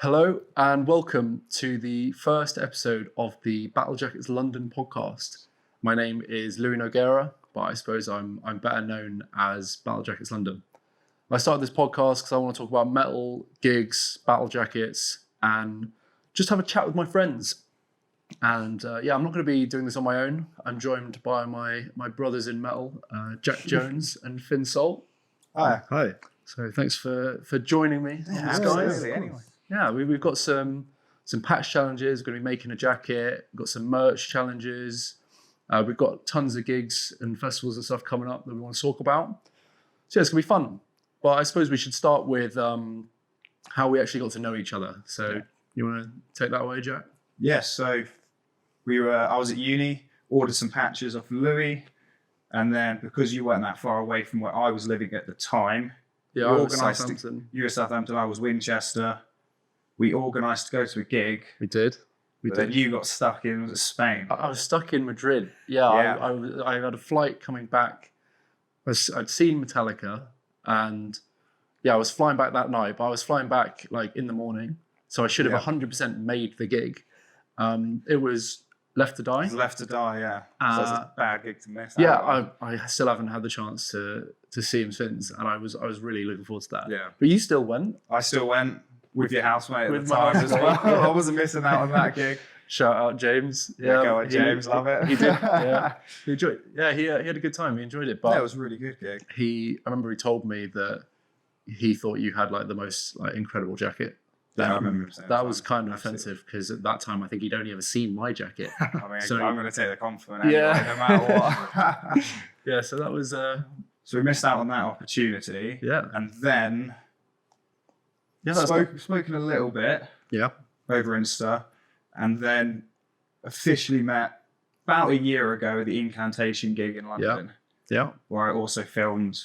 Hello and welcome to the first episode of the Battle Jackets London podcast. My name is Louis Noguera, but I suppose I'm better known as Battle Jackets London. I started this podcast because I want to talk about metal, gigs, battle jackets, and just have a chat with my friends. And I'm not going to be doing this on my own. I'm joined by my brothers in metal, Jack Jones and Finn Salt. Hi. So thanks for joining me, guys. Anyway. Yeah, we've got some patch challenges. We're going to be making a jacket. We've got some merch challenges. We've got tons of gigs and festivals and stuff coming up that we want to talk about. So it's going to be fun. But I suppose we should start with how we actually got to know each other. So you want to take that away, Jack? Yes, so I was at uni, ordered some patches off Louis, and then because you weren't that far away from where I was living at the time, Yeah, I was Southampton. You were Southampton, I was Winchester. We organised to go to a gig. We did. Then you got stuck in Spain. I was stuck in Madrid. Yeah. I had a flight coming back. I'd seen Metallica, and I was flying back that night, but I was flying back like in the morning, so I should have 100% made the gig. It was Left to Die. It was Left to Die, yeah. So it's a bad gig to miss. I still haven't had the chance to see him since, and I was really looking forward to that. Yeah. But you still went. I still went with your housemate With at the my time as well. I wasn't missing out on that gig. Shout out James. Yeah, go on, James. Love it. He did. Yeah, he enjoyed. Yeah, he had a good time. He enjoyed it. But it was a really good gig. I remember he told me that he thought you had like the most incredible jacket. Yeah, I remember him saying that was kind of offensive because at that time I think he'd only ever seen my jacket. I mean, So- I'm going to take the compliment anyway, no matter what. Yeah, so that was So we missed out on that opportunity. yeah. And then That's spoken a little bit yeah. over Insta, and then officially met about a year ago at the Incantation gig in London, Yeah. where I also filmed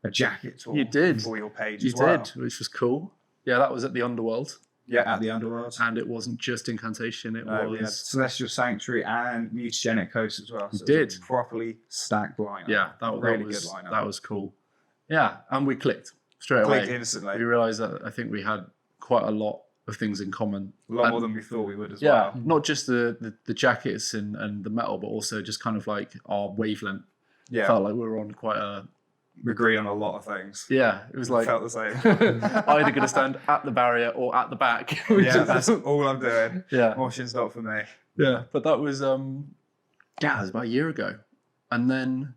a jacket tour You did. for your page You as well. did, which was cool. Yeah, that was at the Underworld. Yeah, at the Underworld. And it wasn't just Incantation, it We had was... Celestial Sanctuary and Mutagenic Coast as well. So You it was did. a properly stacked lineup. Yeah, that really was good lineup. that was cool. Yeah, and we clicked straight Clicked away. instantly. We realised that I think we had quite a lot of things in common. A lot And- more than we thought we would as Yeah, well. not just the jackets and the metal, but also just kind of like our wavelength. Yeah, Felt like we were on quite a... we agree on a lot of things. Yeah, it was like Felt the same. either going to stand at the barrier or at the back. which Yeah, is- that's all I'm doing. yeah. Motion's not for me. Yeah, but that was it was about a year ago, and then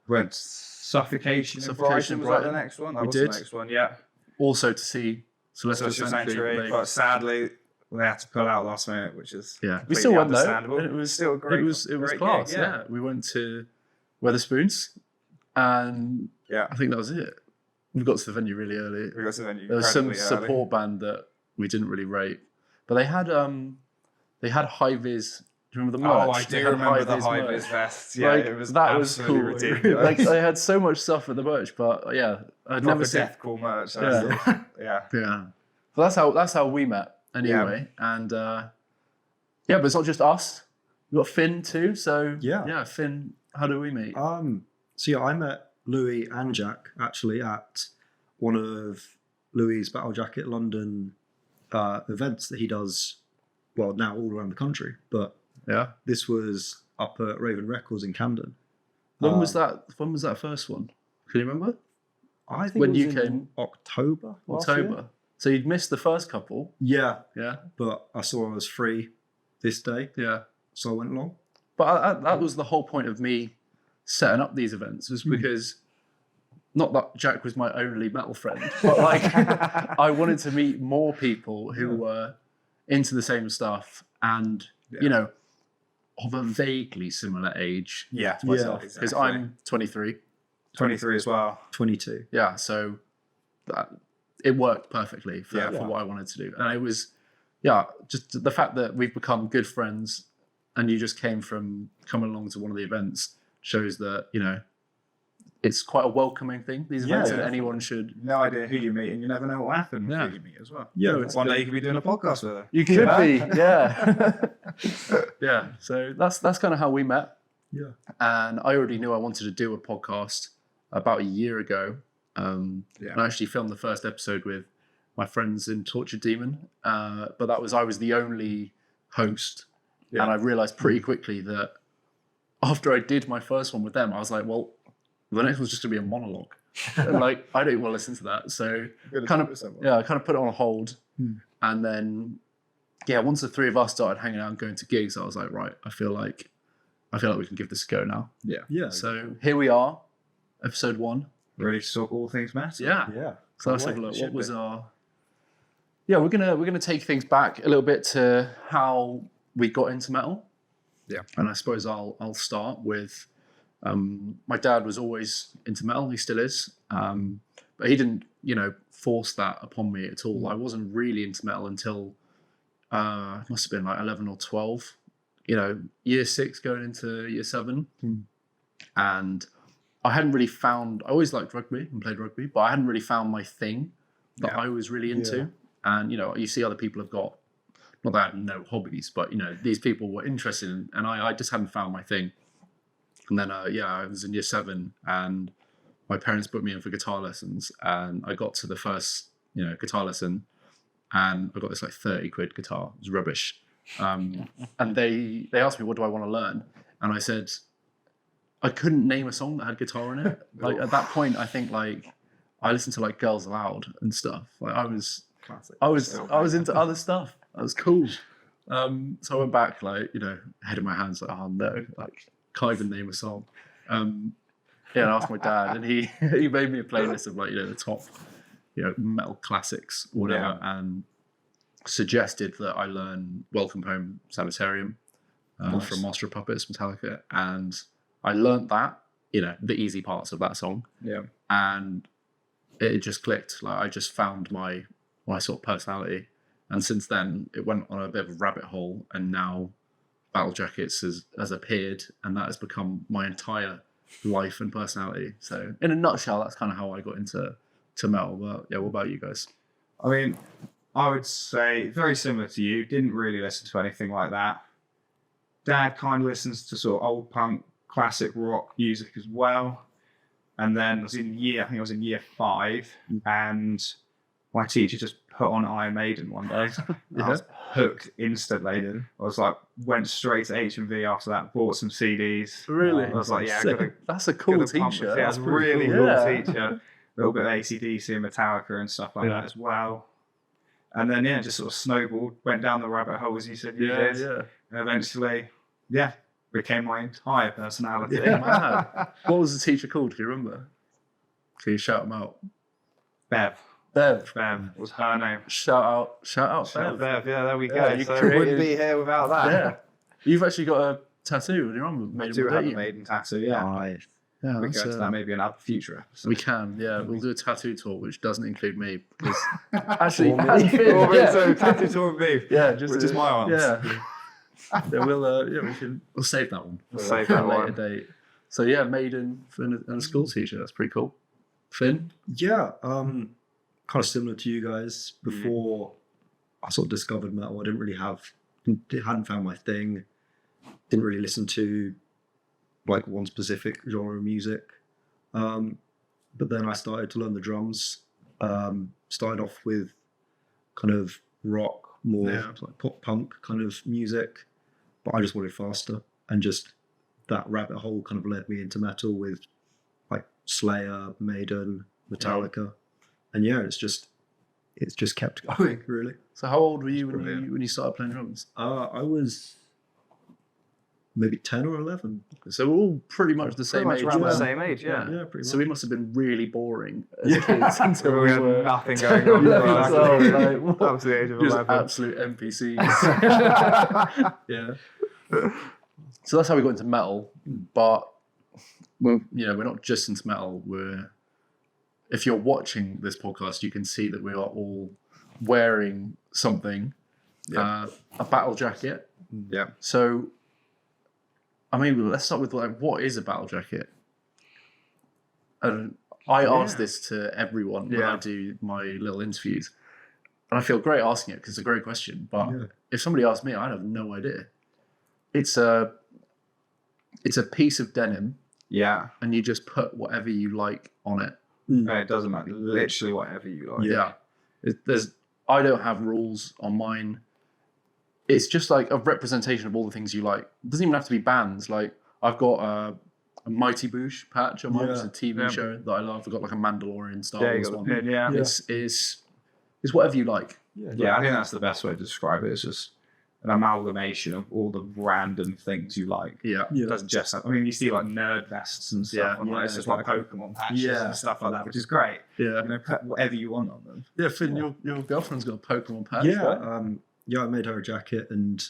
Went Suffocation in Suffocation Brighton. Was that Brighton. the next one? That We was did. the next one, yeah. also to see Celestial Celestial Sanctuary. Sanctuary. But sadly, they had to pull out last minute, which is Yeah, we completely still went though. understandable. And it was Still a great. It was great class. gig, yeah. We went to Weatherspoons, and Yeah. I think that was it. We got to the venue really early. We got to the venue. There was some incredibly early. support band that we didn't really rate, but they had high vis. Do you remember the merch? Oh, I They do had remember the merch. high-vis vests. Yeah, Like, it was that was absolutely cool. ridiculous. Like they had so much stuff at the merch, but yeah, I'd never Proper seen. deathcore merch. Yeah. Yeah. Yeah, but that's how we met anyway, and but it's not just us. We've got Finn too. So Yeah. Finn, how do we meet? I met Louis and Jack actually at one of Louis's Battle Jacket London events that he does, well, now all around the country, but Yeah. this was up at Raven Records in Camden. When was that? When was that first one? Can you remember? I think When it you was in came? October. last year. October. So you'd missed the first couple. Yeah, Yeah. but I saw I was free this day, Yeah. so I went along. But that was the whole point of me setting up these events, was because not that Jack was my only metal friend, but like I wanted to meet more people who were into the same stuff and of a vaguely similar age Yeah. to myself, because exactly. I'm 23. 23 as well. 22. Yeah, so it worked perfectly for Yeah. what I wanted to do, and it was just the fact that we've become good friends, and you just came from coming along to one of the events shows that it's quite a welcoming thing. These events, and definitely. anyone should. No idea who you meet, and you never know what will happen Yeah. who you meet as well. Yeah, One day you could be doing a podcast with her. You could be, yeah, yeah. So that's kind of how we met, Yeah. and I already knew I wanted to do a podcast about a year ago. And I actually filmed the first episode with my friends in Tortured Demon, but I was the only host, and I realised pretty quickly that after I did my first one with them, I was like, well, the next one's just gonna be a monologue, and like I don't want to listen to that, so I kind of put it on hold, and then once the three of us started hanging out and going to gigs, I was like, right, I feel like we can give this a go now. Yeah. So here we are, episode 1. Ready to talk all things metal. Yeah. So let's have a look. What was our? Yeah, we're gonna take things back a little bit to how we got into metal. Yeah. And I suppose I'll start with my dad was always into metal. He still is, but he didn't force that upon me at all. I wasn't really into metal until it must have been like 11 or 12. Year 6 going into year 7, and I hadn't really found. I always liked rugby and played rugby, but I hadn't really found my thing that I was really into. Yeah. And you see other people have got, not that I had no hobbies, but these people were interested in, and I just hadn't found my thing. And then I was in year 7, and my parents put me in for guitar lessons, and I got to the first guitar lesson, and I got this like 30 quid guitar. It was rubbish. And they asked me, what do I want to learn? And I said, I couldn't name a song that had guitar in it. Like at that point, I think like I listened to like Girls Aloud and stuff. Like I was into other stuff. That was cool. So I went back like, head in my hands like, oh no, like can't even name a song. And I asked my dad, and he made me a playlist of like, the top, metal classics or whatever, and suggested that I learn Welcome Home Sanitarium from Master of Puppets, Metallica, and I learnt that, the easy parts of that song. Yeah. And it just clicked. Like I just found my sort of personality. And since then it went on a bit of a rabbit hole, and now Battle Jackets has appeared, and that has become my entire life and personality. So in a nutshell, that's kind of how I got into metal. But yeah, what about you guys? I mean, I would say very similar to you. Didn't really listen to anything like that. Dad kind of listens to sort of old punk, classic rock music as well. And then I was in year 5, and my teacher just put on Iron Maiden one day. I was hooked instantly. Yeah. I was like, went straight to HMV after that, bought some CDs. Really? I was like, that's a cool teacher. That's a really cool teacher. A little bit of AC/DC and Metallica and stuff like that as well. And then, just sort of snowballed, went down the rabbit hole, as you said you did. Yeah. And eventually, became my entire personality. Yeah, man. What was the teacher called? Do you remember? Can you shout him out? Bev was her name. Shout out Bev. Yeah, there we go. Yeah, so we wouldn't be here without that. Yeah. You've actually got a tattoo. Do you remember? I do have a Maiden tattoo, yeah. Nice. Yeah, we go to that maybe in a future episode. We can, yeah. We'll do a tattoo tour, which doesn't include me. Because so tattoo tour with me. Yeah, which is my arms. Yeah. We'll save that one. We'll save that later one. Date. So yeah, Maiden and a school teacher. That's pretty cool. Finn? Yeah, kind of similar to you guys. Before I sort of discovered metal, I hadn't found my thing. Didn't really listen to like one specific genre of music. But then I started to learn the drums. Started off with kind of rock, more like pop punk kind of music, but I just wanted faster, and just that rabbit hole kind of led me into metal with like Slayer, Maiden, Metallica, and it's just kept going really. So how old were you when you started playing drums? I was maybe 10 or 11. So we're all pretty much the same age. Around the same age, yeah. Pretty much. So we must have been really boring as kids until we had nothing going on. Up to the age of 11. Absolute NPCs. Yeah. So that's how we got into metal. But we're not just into metal. If you're watching this podcast, you can see that we are all wearing something, a battle jacket. Yeah. So, I mean, let's start with like, what is a battle jacket? And I ask this to everyone when I do my little interviews, and I feel great asking it because it's a great question. But if somebody asked me, I'd have no idea. It's a piece of denim. Yeah. And you just put whatever you like on it. It doesn't matter. Literally whatever you like. Yeah. I don't have rules on mine. It's just like a representation of all the things you like. It doesn't even have to be bands. Like I've got a Mighty Boosh patch on mine, which is a TV show that I love. I've got like a Mandalorian Star Wars one. Pin, It's whatever you like. Yeah, I think that's the best way to describe it. It's just an amalgamation of all the random things you like. Yeah. It doesn't just. I mean, you see like nerd vests and stuff. And it's just like Pokemon patches and stuff like that, which is great. Yeah. You know, put whatever you want on them. Yeah, Finn, your girlfriend's got a Pokemon patch. Yeah, right? I made her a jacket, and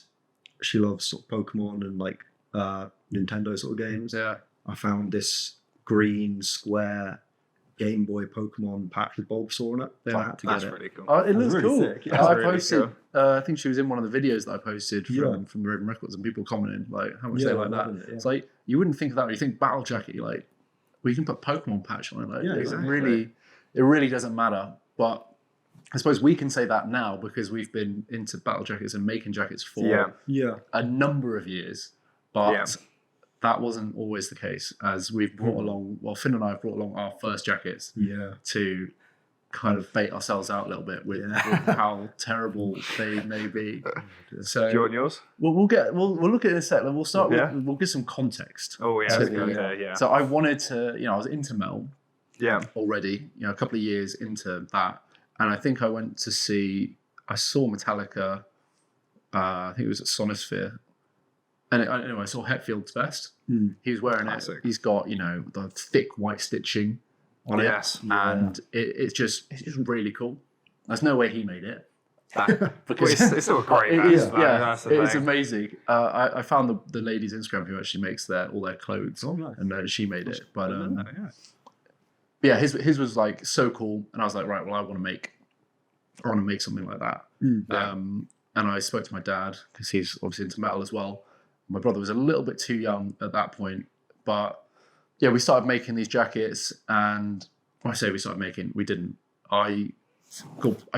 she loves sort of Pokemon and like Nintendo sort of games. Yeah. I found this green square Game Boy Pokemon patch with Bulbasaur on it. I had to get it. Really cool. It looks really cool. sick. I Really posted. cool. I think she was in one of the videos that I posted from Raven Records, and people commenting like how much they like that. It, It's like you wouldn't think of that. When you think Battle Jacket, you're like, well, you can put Pokemon patch on it. Like, exactly. It really doesn't matter. But I suppose we can say that now because we've been into battle jackets and making jackets for a number of years. But that wasn't always the case, as we've brought along, well, Finn and I have brought along our first jackets to kind of bait ourselves out a little bit with how terrible they may be. So do you want yours? We'll look at it in a sec. We'll start we'll give some context. Oh yeah. So I wanted to, I was into metal already, a couple of years into that. And I think I saw Metallica, I think it was at Sonosphere. And I saw Hetfield's vest. He was wearing it. He's got, the thick white stitching on it. And it's just really cool. There's no way he made it. Because it's still a great vest. It's amazing. I found the lady's Instagram who actually makes all their clothes. Oh, nice. And she made it. But his was like so cool. And I was like, right, well, I want to make something like that. And I spoke to my dad because he's obviously into metal as well. My brother was a little bit too young at that point, but we started making these jackets. And when I say we started making, we didn't. I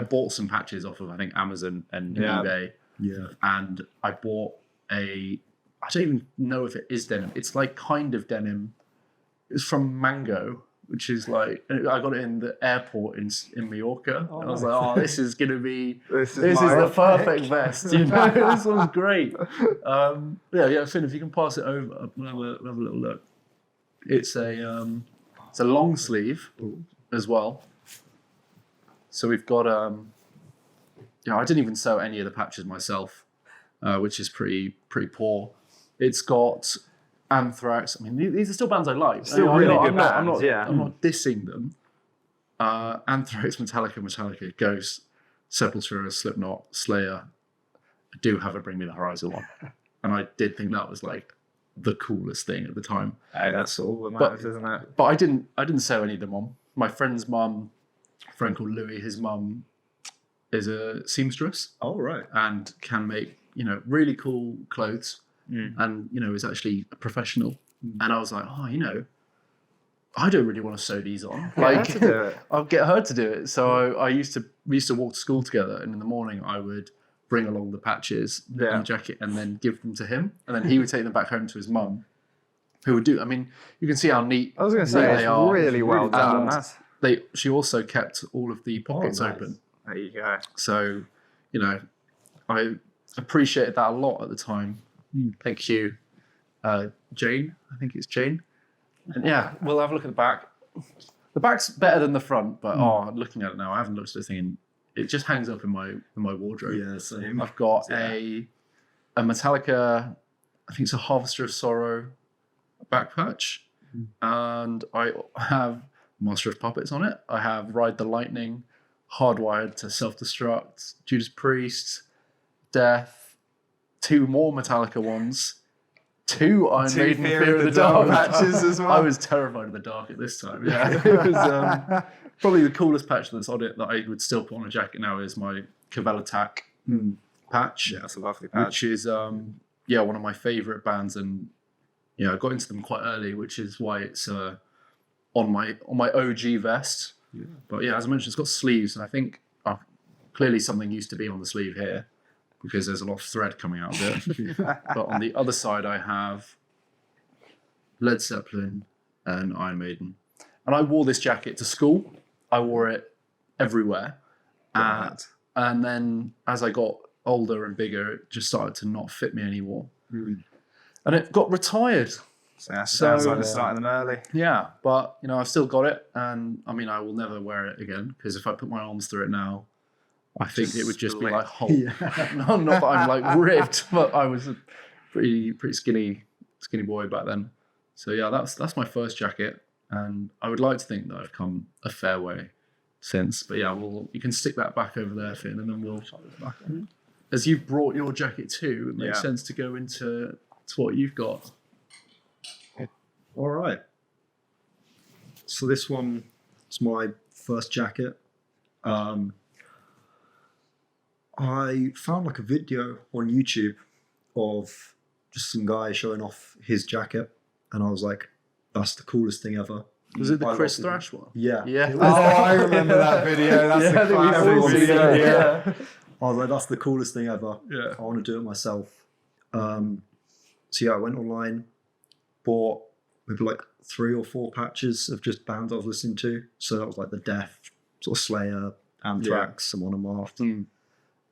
bought some patches off of I think Amazon and eBay. Yeah. And I bought I don't even know if it is denim. It's like kind of denim. It's from Mango, which is like, I got it in the airport in Mallorca. And I was like, oh, this is going to be, this is the perfect vest. This one's great. Finn, if you can pass it over, we'll have a little look. It's a long sleeve as well. So we've got, I didn't even sew any of the patches myself, which is pretty poor. It's got Anthrax. I mean, these are still bands I like. Still really good bands. I'm not dissing them. Anthrax, Metallica, Ghost, Sepultura, Slipknot, Slayer. I do have a Bring Me the Horizon one, and I did think that was like the coolest thing at the time. Hey, that's all that matters, isn't it? But I didn't sew any of them on. My friend's mum, a friend called Louis, his mum is a seamstress. Oh right, and can make really cool clothes. And is actually a professional. And I was like, I don't really want to sew these on. Like, I'll get her to do it. So we used to walk to school together, and in the morning I would bring along the patches and the jacket, and then give them to him, and then he would take them back home to his mum, who would do. I mean, you can see how neat. I was going to say they are. Really well done. She also kept all of the pockets open. There you go. So, I appreciated that a lot at the time. Thank you, Jane. I think it's Jane. And we'll have a look at the back. The back's better than the front, but looking at it now, I haven't looked at this thing. And it just hangs up in my wardrobe. Yeah, same. I've got a Metallica. I think it's a Harvester of Sorrow back patch, and I have Monster of Puppets on it. I have Ride the Lightning, Hardwired to Self-Destruct, Judas Priest, Death. 2 more Metallica ones, 2 Iron Maiden Fear of the Dark patches as well. I was terrified of the dark at this time. Yeah, it was probably the coolest patch that's on it that I would still put on a jacket now is my Cavell Attack patch. Yeah, that's a lovely patch. Which is one of my favourite bands, and I got into them quite early, which is why it's on my OG vest. Yeah. But as I mentioned, it's got sleeves, and I think clearly something used to be on the sleeve here, because there's a lot of thread coming out of it. But on the other side, I have Led Zeppelin and Iron Maiden. And I wore this jacket to school. I wore it everywhere. Right. And then as I got older and bigger, it just started to not fit me anymore. Mm. And it got retired. So that's So, downside of starting them early. Yeah, but I've still got it, and I mean I will never wear it again because if I put my arms through it now, I think it would just be split. like Hulk. Yeah. Not that I'm like ripped, but I was a pretty skinny boy back then. So yeah, that's my first jacket, and I would like to think that I've come a fair way since. But yeah, you can stick that back over there, Finn, and then we'll. As you've brought your jacket too, it makes sense to go into what you've got. All right. So this one is my first jacket. I found like a video on YouTube of just some guy showing off his jacket, and I was like, "That's the coolest thing ever." Was it the I Chris love it. Thrash one? Yeah. Yeah. It Oh, was- I remember that video. That's Yeah, I the think we've classic all seen video. it, Yeah. I was like, "That's the coolest thing ever." Yeah. I want to do it myself. So yeah, I went online, bought maybe like 3 or 4 patches of just bands I was listening to. So that was like the Death, sort of Slayer, Anthrax, Amon Amarth,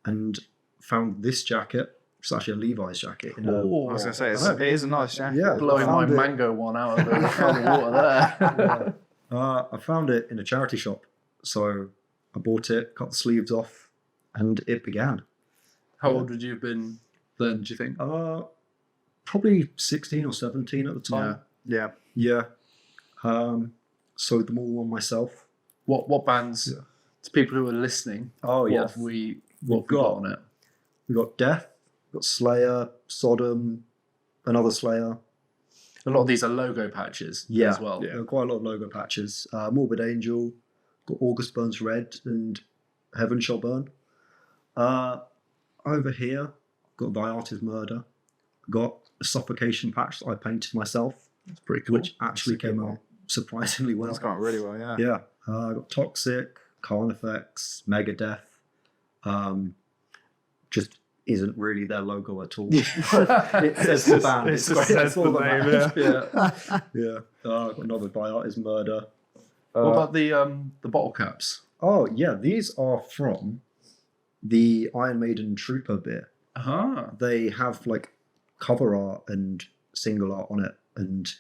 and found this jacket. It's actually a Levi's jacket. I was going to say, it is a nice jacket. Yeah. Blowing my found it. mango one out of the water there. I found it in a charity shop. So I bought it, cut the sleeves off, and it began. How old would you have been then, do you think? Probably 16 or 17 at the time. Yeah. Yeah. Sewed them all on myself. What bands, to people who are listening, Oh, what yeah. have we got on it? We got Death, we got Slayer, Sodom, another Slayer. A lot of these are logo patches as well. There are quite a lot of logo patches. Morbid Angel, got August Burns Red and Heaven Shall Burn. Over here, got Thy Art is Murder. Got a Suffocation patch that I painted myself, That's pretty cool. which actually came out surprisingly well. That's gone really well, yeah. Yeah. I got Toxic, Carnifex, Megadeth. Just isn't really their logo at all. It says the band. It just great. says It's all the name, band. Yeah. I got another Thy Art is Murder. What about the bottle caps? Oh, yeah. These are from the Iron Maiden Trooper beer. Uh-huh. They have like cover art and single art on it, and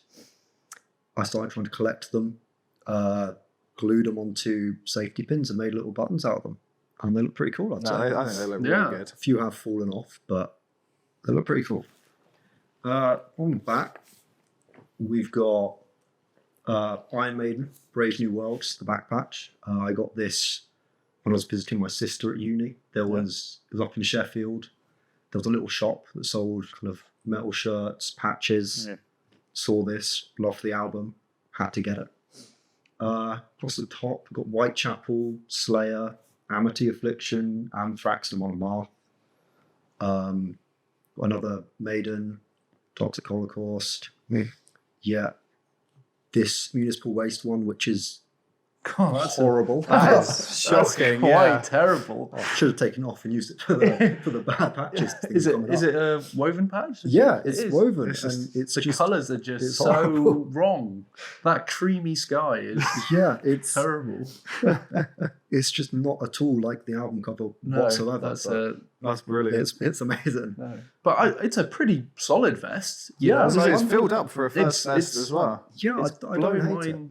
I started trying to collect them, glued them onto safety pins and made little buttons out of them, and they look pretty cool. I'd No, say. I think they look Yeah. really good. A few have fallen off, but they look pretty cool. On the back, we've got Iron Maiden, Brave New Worlds, the back patch. I got this when I was visiting my sister at uni. It was up in Sheffield. There was a little shop that sold kind of metal shirts, patches. Yeah. Saw this, loved the album, had to get it. Across the top, we've got Whitechapel, Slayer, Amity Affliction, Anthrax, and Amon Amarth. Another Maiden, Toxic Holocaust. Yeah. This Municipal Waste one, which is God, that's horrible. That's shocking, quite yeah. terrible. I should have taken off and used it for the bad patches. Is it a woven patch? Yeah, It it's is. woven, It's and it's The just colours are just it's so horrible. wrong. That creamy sky is yeah, it's terrible. it's just not at all like the album cover No, whatsoever. that's but That's brilliant. it's amazing. no. But it's a pretty solid vest. Yeah, It's like, filled up for a first it's- test it's- as well. Yeah, It's I don't blown hate it. mine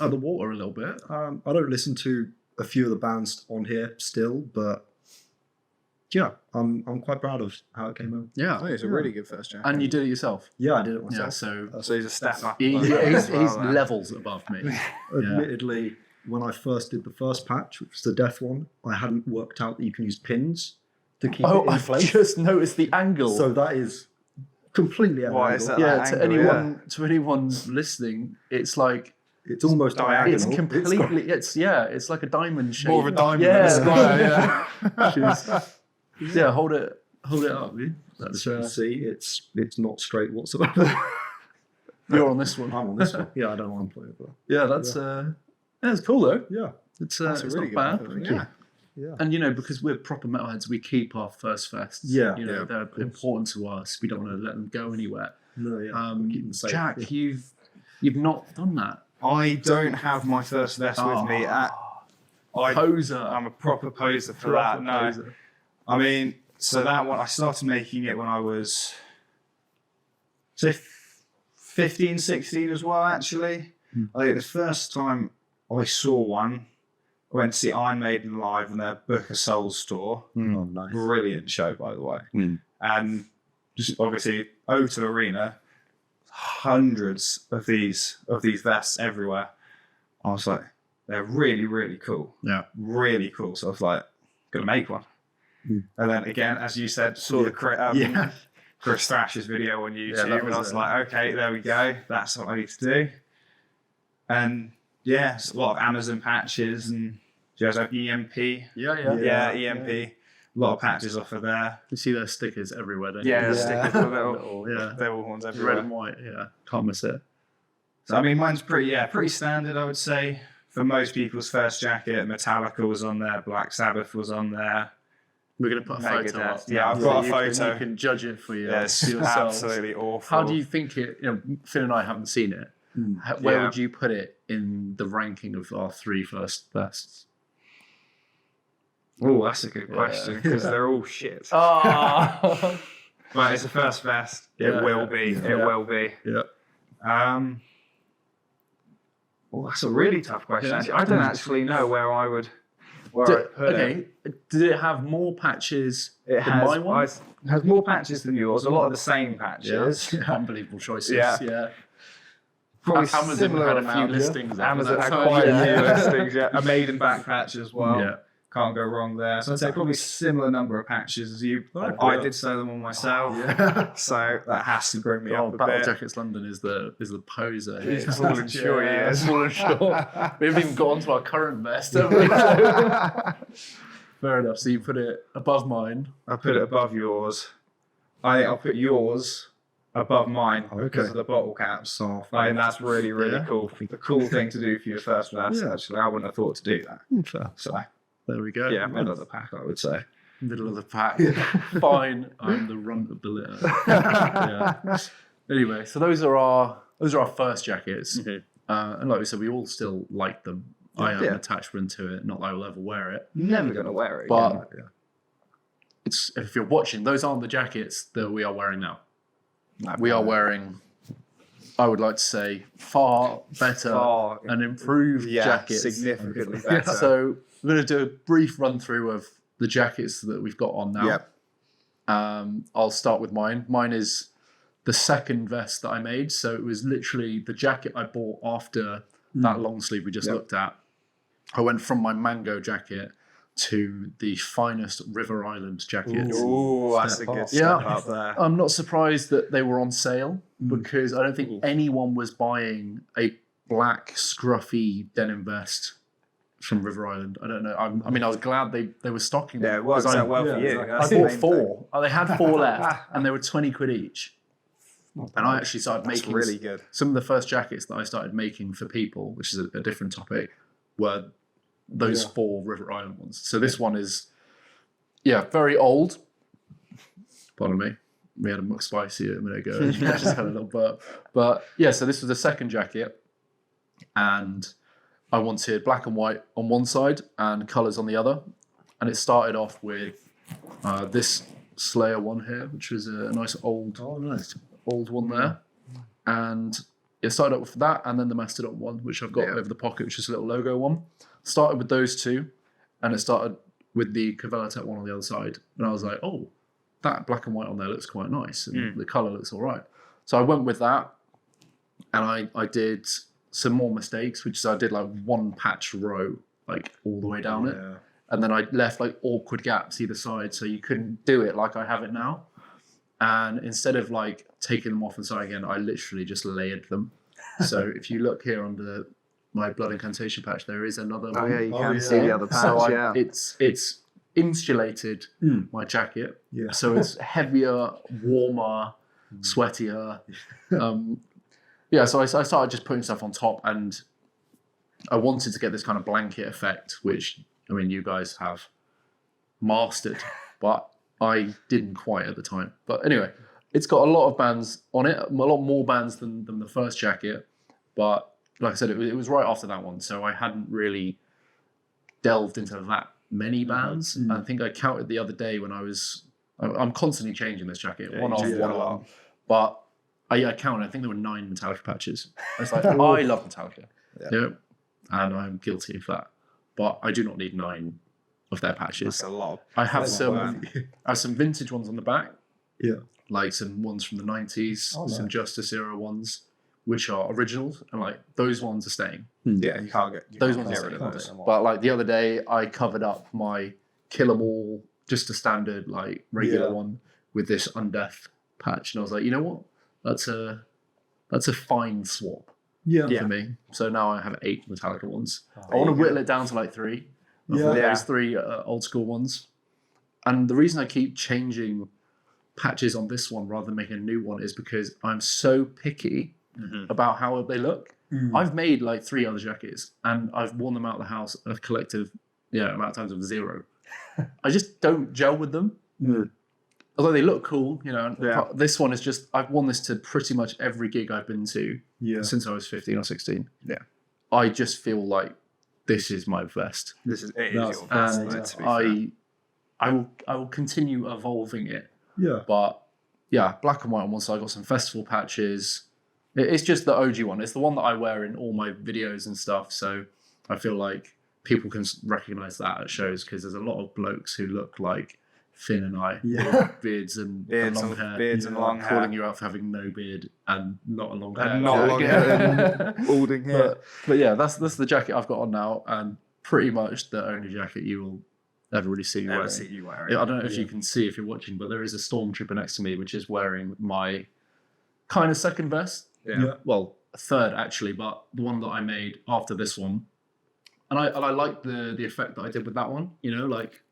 out of the water a little bit. I don't listen to a few of the bands on here still, but yeah, I'm quite proud of how it came out. Yeah. I think it's a really good first jacket. And you did it yourself. Yeah, I did it Yeah, myself. so So he's a step up. he's as well, levels above me. Admittedly, when I first did the first patch, which was the Death one, I hadn't worked out that you can use pins to keep Oh, it in I've place. just noticed the angle. So that is completely at Why an is angle. that? yeah, to angle, anyone listening, it's like It's almost diagonal. it's diagonal. completely it's like a diamond shape. More of a diamond Yeah. than a square, yeah. Which is- yeah, hold it up. Yeah. That's As you can see, it's not straight whatsoever. you're on this one. I'm on this one. Yeah, I don't know what I'm playing for. Yeah, that's cool though. Yeah, It's That's a it's really not good bad. one. Yeah. yeah. And because we're proper metalheads, we keep our first fests. Yeah, yeah, they're of course. important to us. We don't want to let them go anywhere. No, yeah. Keep them safe. Jack, Yeah. you've not done that. I don't have my first vest with me at Poser. I'm a proper poser for Proper that. No, poser. I mean, so that one I started making it when I was, say, 15, 16 as well. Actually, I think the first time I saw one, I went to see Iron Maiden live in their Book of Souls store. Oh, nice. Brilliant show, by the way. And just obviously, O2 Arena, hundreds of these vests everywhere. I was like, they're really, really cool. Yeah. Really cool. So I was like, gonna make one. And then again, as you said, saw the Chris Thrash's video on YouTube, that and was I was like, okay, there we go. That's what I need to do. And yeah, it's a lot of Amazon patches, and do you guys have EMP? Yeah. EMP. A lot of patches off of there. You see their stickers everywhere, don't Yeah, you? the stickers are little, yeah. they're all ones Red everywhere. and white, yeah. Can't miss it. So I mean, mine's pretty standard, I would say. For most people's first jacket, Metallica was on there, Black Sabbath was on there. We're going to put a photo Megadeth. up. Yeah, I've got a photo. You can judge it for, Yeah, it's yourselves. absolutely awful. How do you think it, Finn and I haven't seen it. Where Yeah. would you put it in the ranking of our 3 first bests? Oh, that's a good question, because they're all shit. Oh. But it's the first best. It will be. It will be. Yeah. Well, that's a really tough question. Yeah. Actually. I don't actually know where I would put it. Okay. Did it have more patches It than has, my one? it has more patches than yours. A lot of the same patches. Unbelievable choices. Yeah. Probably Amazon similar had a few amount. listings. up Amazon at had that time. quite a few listings. Yeah, a maiden back patch as well. Yeah. Can't go wrong there. So I'd say probably similar number of patches as you. Oh, I yeah. did sew them on myself. Yeah. So that has to bring me Oh, up a Battle bit. Jackets London is the poser. here. He's fallen short, he is. Fallen short. We haven't even got onto our current best, have we? Fair enough. So you put it above mine. I put it above yours. I'll put yours above mine because of the bottle caps. So, I mean, that's really, really Yeah. cool. The cool thing to do for your first vest, Yeah. actually. I wouldn't have thought to do that. fair. So, There we go. yeah, middle of the pack, I would say. Middle of the pack. Fine. I'm the runt of the litter. Yeah. Anyway, so those are our first jackets. And like we said, we all still like them. I have an attachment to it. Not that I will ever wear it. Never going to wear it But again. it's if you're watching, those aren't the jackets that we are wearing now. No, We are wearing, I would like to say, far better and improved jackets. significantly better. So we're going to do a brief run through of the jackets that we've got on now. Yep. I'll start with mine. Mine is the second vest that I made. So it was literally the jacket I bought after that long sleeve we just looked at. I went from my mango jacket to the finest River Island jackets. Ooh, that's a good step up there. I'm not surprised that they were on sale because I don't think anyone was buying a black scruffy denim vest from River Island. I don't know. I mean, I was glad they were stocking them. Yeah, it works 'cause out well for you. exactly. That's I the bought main 4. They had 4 left, and they were 20 quid each. And I actually started That's making really good. some of the first jackets that I started making for people, which is a different topic, were those 4 River Island ones. So this one is, very old. Pardon me. We had a McSpicy a minute ago. I just had a little burp. But so this was the second jacket. And I wanted black and white on one side and colours on the other. And it started off with this Slayer one here, which was a nice old one there. And it started up with that and then the Mastodon one, which I've got over the pocket, which is a little logo one. Started with those 2, and it started with the Cavelotech one on the other side. And I was like, oh, that black and white on there looks quite nice, and the colour looks all right. So I went with that, and I did some more mistakes, which is I did like one patch row, like all the way down it. And then I left like awkward gaps either side, so you couldn't do it like I have it now. And instead of like taking them off and starting again, I literally just layered them. So if you look here under my blood incantation patch, there is another one. Oh yeah, you can see the other patch. So it's insulated my jacket, so it's heavier, warmer, sweatier. So I started just putting stuff on top, and I wanted to get this kind of blanket effect, which I mean you guys have mastered, but I didn't quite at the time. But anyway, it's got a lot of bands on it, a lot more bands than the first jacket. But like I said, it was right after that one, so I hadn't really delved into that many bands. I think I counted the other day when I'm constantly changing this jacket, one off, one on. But I counted, I think there were 9 Metallica patches. It's like, I love Metallica. Yeah. And I'm guilty of that. But I do not need 9 of their patches. That's a lot. I have some vintage ones on the back. Yeah. Like some ones from the 90s, some nice. Justice era ones, which are originals. And like those ones are staying. Yeah, you can't get Those ones are staying. But like the other day, I covered up my Kill 'Em All, just a standard like regular one with this Undeath patch. And I was like, you know what? That's a fine swap for me. So now I have 8 Metallica ones. I want to whittle it down to like 3. Those 3 old school ones. And the reason I keep changing patches on this one rather than making a new one is because I'm so picky about how they look. I've made like 3 other jackets and I've worn them out of the house a collective amount of times of 0. I just don't gel with them. Although they look cool, this one is just, I've worn this to pretty much every gig I've been to since I was 15 or 16. Yeah. I just feel like this is my vest. It is your best, and to be fair. I will continue evolving it. Yeah. But yeah, black and white on one side, got some festival patches. It's just the OG one. It's the one that I wear in all my videos and stuff. So I feel like people can recognize that at shows because there's a lot of blokes who look like Finn and I, with beards and long hair, calling you out for having no beard and not a long hair, and not long hair, and balding hair. But yeah, that's the jacket I've got on now, and pretty much the only jacket you will ever really see wearing. I don't know if you can see if you're watching, but there is a stormtrooper next to me which is wearing my kind of second vest. Well, third actually, but the one that I made after this one, and I like the effect that I did with that one. Like.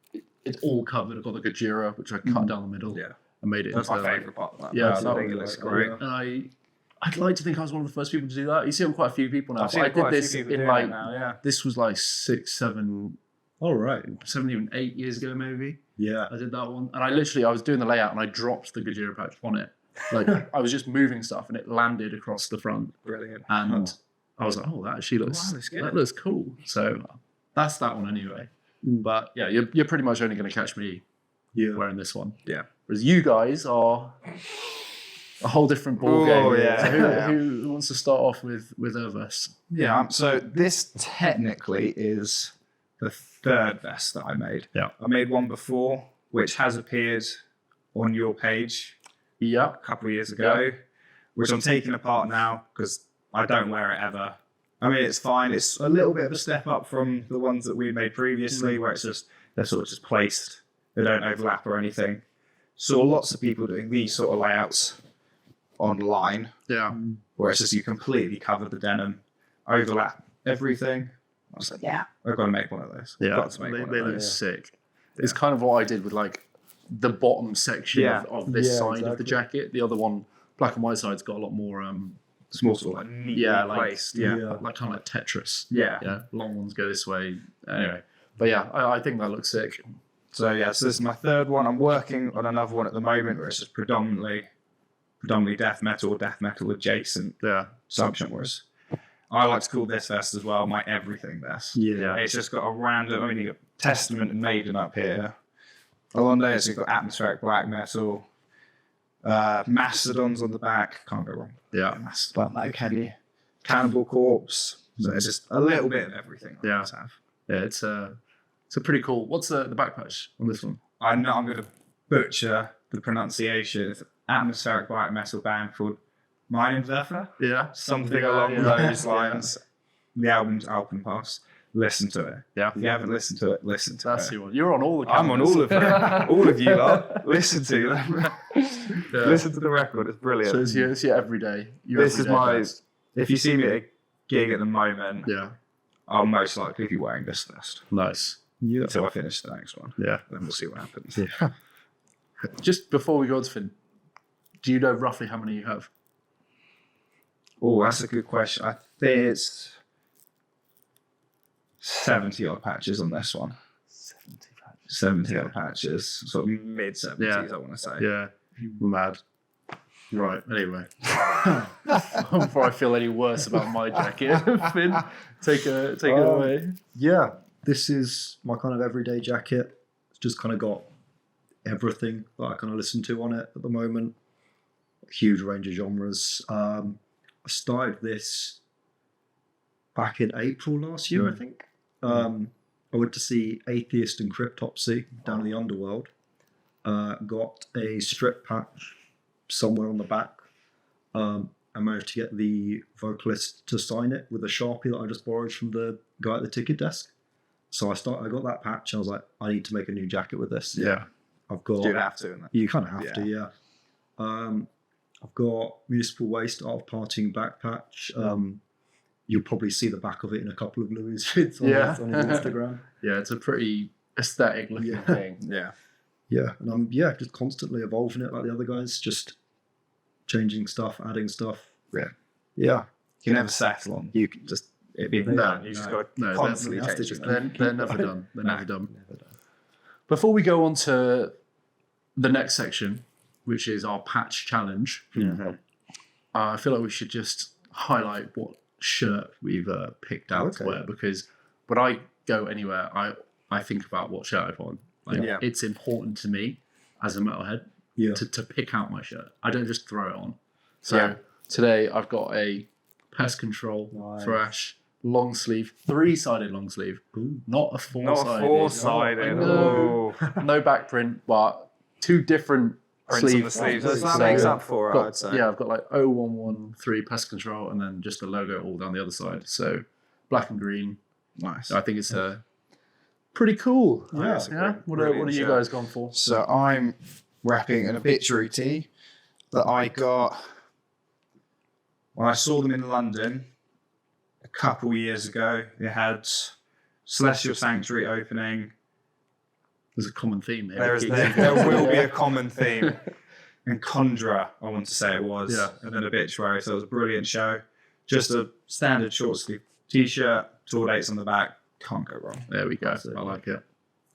It's all covered. I've got the Gojira, which I cut down the middle and made it. That's my favourite part of that. Yeah, I think it looks great. And I'd like to think I was one of the first people to do that. You see it on quite a few people now. I did this in like, this was like 6, 7, all right, 7, even 8 years ago maybe. Yeah. I did that one. And I was doing the layout and I dropped the Gojira patch on it. Like I was just moving stuff and it landed across the front. Brilliant. And I was like, that actually looks cool. So that's that one anyway. But yeah, you're pretty much only going to catch me wearing this one. Yeah. Whereas you guys are a whole different ball game. Yeah. So who wants to start off with their vest? Yeah. So this technically is the 3rd vest that I made. Yeah. I made one before, which has appeared on your page. Yeah. A couple of years ago, which I'm taking apart now because I don't wear it ever. I mean, it's fine. It's a little bit of a step up from the ones that we made previously, where it's just they're sort of just placed. They don't overlap or anything. Saw lots of people doing these sort of layouts online. Yeah. Where it's just you completely cover the denim, overlap everything. I was like, I've got to make one of those. Yeah. Got to make one of they those. look sick. It's kind of what I did with like the bottom section of this side of the jacket. The other one, black and white side's got a lot more. It's more sort of like neatly placed. Like kind of like Tetris. Yeah. Long ones go this way. Anyway, but yeah, I think that looks sick. So this is my 3rd one. I'm working on another one at the moment where it's just predominantly death metal adjacent subgenres. I like to call this vest as well my everything vest. Yeah. It's just got a random. You've got Testament and Maiden up here. Along there, you've got atmospheric black metal. Mastodons on the back, can't go wrong. Yeah, Cannibal Corpse. So it's just a little bit of everything. Yeah, it's a pretty cool. What's the back patch on this one? I know I'm going to butcher the pronunciation. It's an atmospheric black metal band called Meinenwerfer. Yeah, something along those lines. The album's Alpenpass. Listen to it. Yeah. If you haven't listened to it, listen to That's it. You're on all the I'm on all of them. All of you lot. Listen to them. Listen to the record. It's brilliant. So it's your everyday. This is my... If you see me at a gig at the moment, I'll most likely be wearing this vest. Nice. Yeah. Until I finish the next one. Yeah. Then we'll see what happens. Yeah. Just before we go on to Finn, do you know roughly how many you have? Oh, that's a good question. I think it's 70 odd patches on this one. 70 odd patches. Sort of mid 70s, I want to say. Yeah. Mad. Right, anyway. Before I feel any worse about my jacket, Finn, take it away. Yeah. this is my kind of everyday jacket. It's just kind of got everything that I kind of listen to on it at the moment. A huge range of genres. I started this back in April last year, I think. I went to see Atheist and Cryptopsy down in the Underworld. Got a strip patch somewhere on the back. I managed to get the vocalist to sign it with a Sharpie that I just borrowed from the guy at the ticket desk. So I got that patch and I was like, I need to make a new jacket with this. Yeah. I've got. You'd have to. You kind of have to, yeah. I've got Municipal Waste Art of Partying back patch. You'll probably see the back of it in a couple of Louis' vids on his Instagram. Yeah, it's a pretty aesthetic looking thing. Yeah. Yeah, and I'm just constantly evolving it like the other guys, just changing stuff, adding stuff. Yeah. Yeah. You never settle on. You can just it'd be done. You just got to constantly that's change just- it. They're never done. They're never done. Before we go on to the next section, which is our patch challenge, I feel like we should just highlight what shirt we've picked out to wear, because when I go anywhere, I think about what shirt I put on. It's important to me as a metalhead to pick out my shirt. I don't just throw it on. So today I've got a Pest Control thrash long sleeve, 3-sided long sleeve, not a 4-sided. Not a 4-sided. No back print, but 2 different Prints on the sleeves. So that makes up for it, I'd say. Yeah, I've got like 0113 Pest Control and then just the logo all down the other side. So black and green. Nice. I think it's pretty cool. Yeah. What are you guys gone for? So I'm wrapping an obituary tee that I got when I saw them in London a couple years ago. They had Celestial Sanctuary opening. There's a common theme here. There will be a common theme. And Conjurer, I want to say it was. Yeah. And then Obituary. So it was a brilliant show. Just a standard short sleeve t-shirt, tour dates on the back. Can't go wrong. There we go. I like it.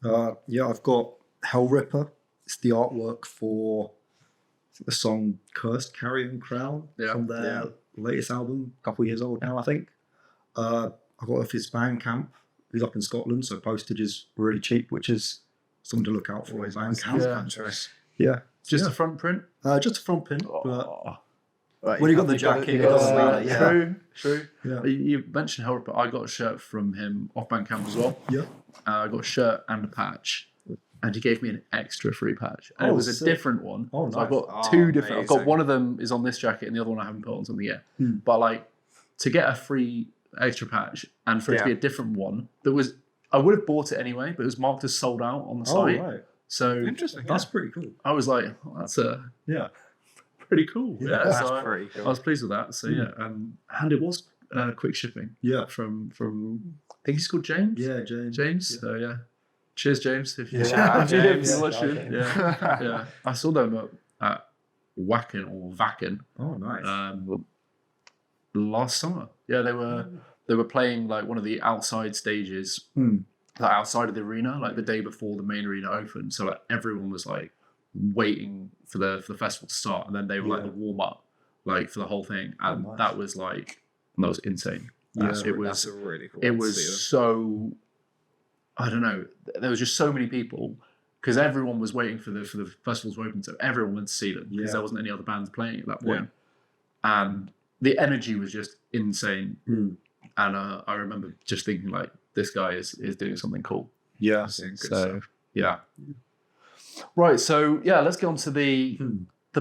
I've got Hell Ripper. It's the artwork for the song Cursed Carrion Crown from their latest album, a couple of years old now, I think. I got off his Bandcamp. He's up in Scotland, so postage is really cheap, which is something to look out for. His Bandcamp. Yeah. Just a front print? Just a front print. Oh. But when you got the jacket, it doesn't matter. True. Yeah. You mentioned Hell Ripper. I got a shirt from him off Bandcamp as well. Yeah. I got a shirt and a patch. And he gave me an extra free patch. And it was a different one. Oh, so I've nice. got 2 different. Amazing. I've got one of them is on this jacket and the other one I haven't put on something yet. But like to get a free extra patch and for it to be a different one I would have bought it anyway, but it was marked as sold out on the site. Right. So Interesting. That's pretty cool. I was like, oh, that's pretty cool. Yeah, That's so pretty cool. I was pleased with that. So and it was quick shipping. Yeah. From I think he's called James. Yeah, James. James. So yeah. Cheers, James. If you Yeah, James. if you're watching. Yeah. I saw them at Wacken or Vacken. Oh, nice. Last summer. Yeah, they were playing like one of the outside stages, like outside of the arena, like the day before the main arena opened. So like everyone was like waiting for the festival to start, and then they were like the warm up, like for the whole thing, and that was insane. That's it was that's a really cool. it one to was see so. I don't know. There was just so many people because everyone was waiting for the festivals to open, so everyone went to see them because there wasn't any other bands playing at that point, and the energy was just insane. And I remember just thinking like, this guy is doing something cool. Yeah. So yeah. Right. So yeah, let's get on to the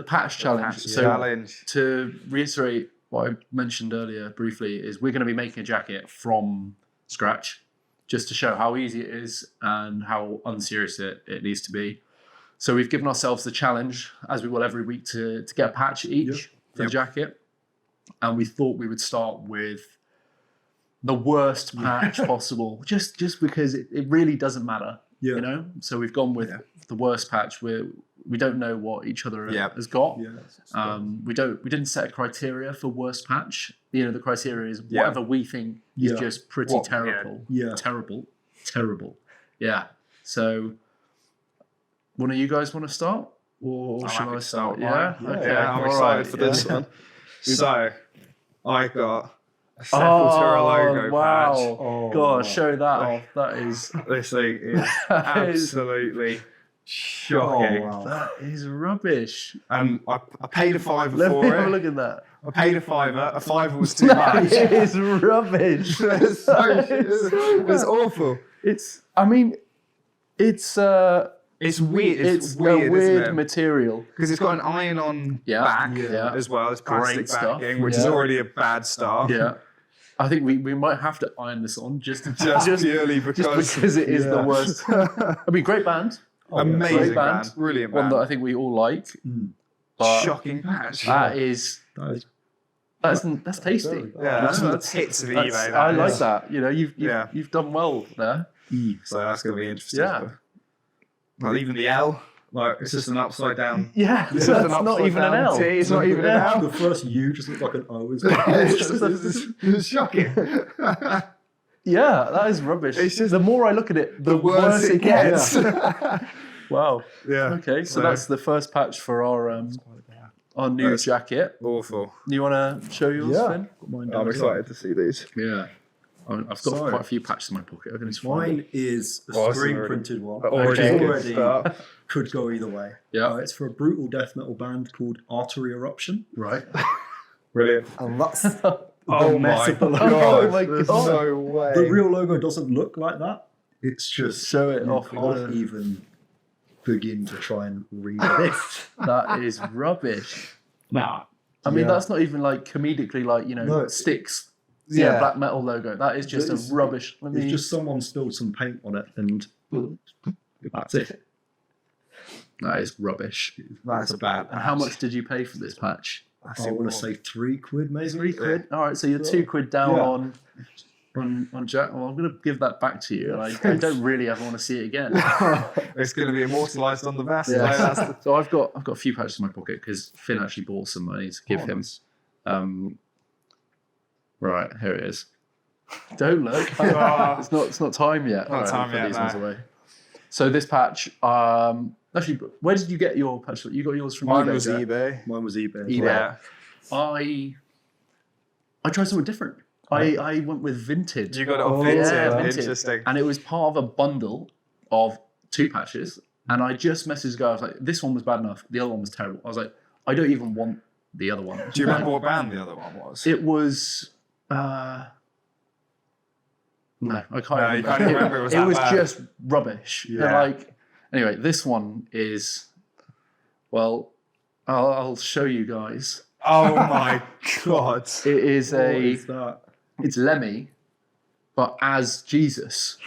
patch challenge. challenge. To reiterate what I mentioned earlier briefly, is we're going to be making a jacket from scratch, just to show how easy it is and how unserious it needs to be. So we've given ourselves the challenge, as we will every week, to get a patch each for the jacket. And we thought we would start with the worst patch possible, just because it really doesn't matter, you know? So we've gone with the worst patch. We don't know what each other has got. We didn't set a criteria for worst patch. You know, the criteria is whatever we think is just pretty terrible. Terrible. Yeah. So one of you guys want to start? Or shall I start? Yeah? Okay. I'm excited for this one. So I got a Sepultura logo wow. patch. Oh, God, show that off. That is This thing is absolutely shocking. Oh, wow. that is rubbish. And I paid a fiver Let me for have a it. look at that. I paid a fiver. A fiver was too That much. is rubbish. It's awful. It's. I mean, it's. It's weird. It's weird, a weird isn't it? material. Because it's got an iron-on back as well as plastic Great stuff. backing, which is already a bad start. Yeah. I think we might have to iron this on just Purely because it is the worst. I mean, great band. amazing Great band, brilliant One band. that I think we all like. But Shocking patch. that's tasty. Yeah, that's hits of eBay. I that like is. that. You know, you've done well there. So that's going to be interesting. Yeah. Like even the L, like it's just an upside down. Yeah, It's that's just an not upside even an down L. T, it's not even an L. The first U just looked like an O. It's shocking. Yeah, that is rubbish. It's just- the more I look at it, the Worse it gets. Wow. Yeah. Okay, so that's the first patch for our new jacket. Awful. You want to show yours, Finn? Got mine I'm down as well. excited to see these. Yeah. I've got So- quite a few patches in my pocket. I'm going to find Mine it. is a Awesome, screen already. printed one. Already which a good already start. could go either way. Yeah. It's for a brutal death metal band called Artery Eruption. Right. Brilliant. And that's Oh mess my of the god. logo. Oh my There's God. no way. The real logo doesn't look like that. It's just Show it you off. can't even begin to try and read this. That is rubbish. Nah. I mean, Yeah. that's not even like comedically, like, you know, No. sticks. Yeah. Black metal logo. That is just It's- a rubbish. Let It's me. just someone spilled some paint on it and that's it. That is rubbish. That's a bad. And how much did you pay for this patch? I want to say £3 maybe. £3. All right, so you're £2 down Yeah. on Jack. Well, I'm going to give that back to you, and I don't really ever want to see it again. It's going to be immortalised on the vest. Yeah. Like, that's the- So I've got a few patches in my pocket because Finn actually bought some. I need to give him. Right, here it is. Don't look. It's not time yet. Not All time put yet, These no. ones away. So this patch. Actually, where did you get your patch? You got yours from Mine eBay, was Jack? eBay. Mine was eBay. eBay. Yeah. I tried something different. I went with vintage. You got it on Vinted. yeah, Vinted. Interesting. And it was part of a bundle of 2 patches. And I just messaged the guy. I was like, this one was bad enough. The other one was terrible. I was like, I don't even want the other one. Do you remember what band the other one was? It was. No, I can't No, you remember. can't remember. It was that bad. just rubbish. And Yeah. anyway, this one is. Well, I'll show you guys. Oh my god. It is What is that? It's Lemmy, but as Jesus.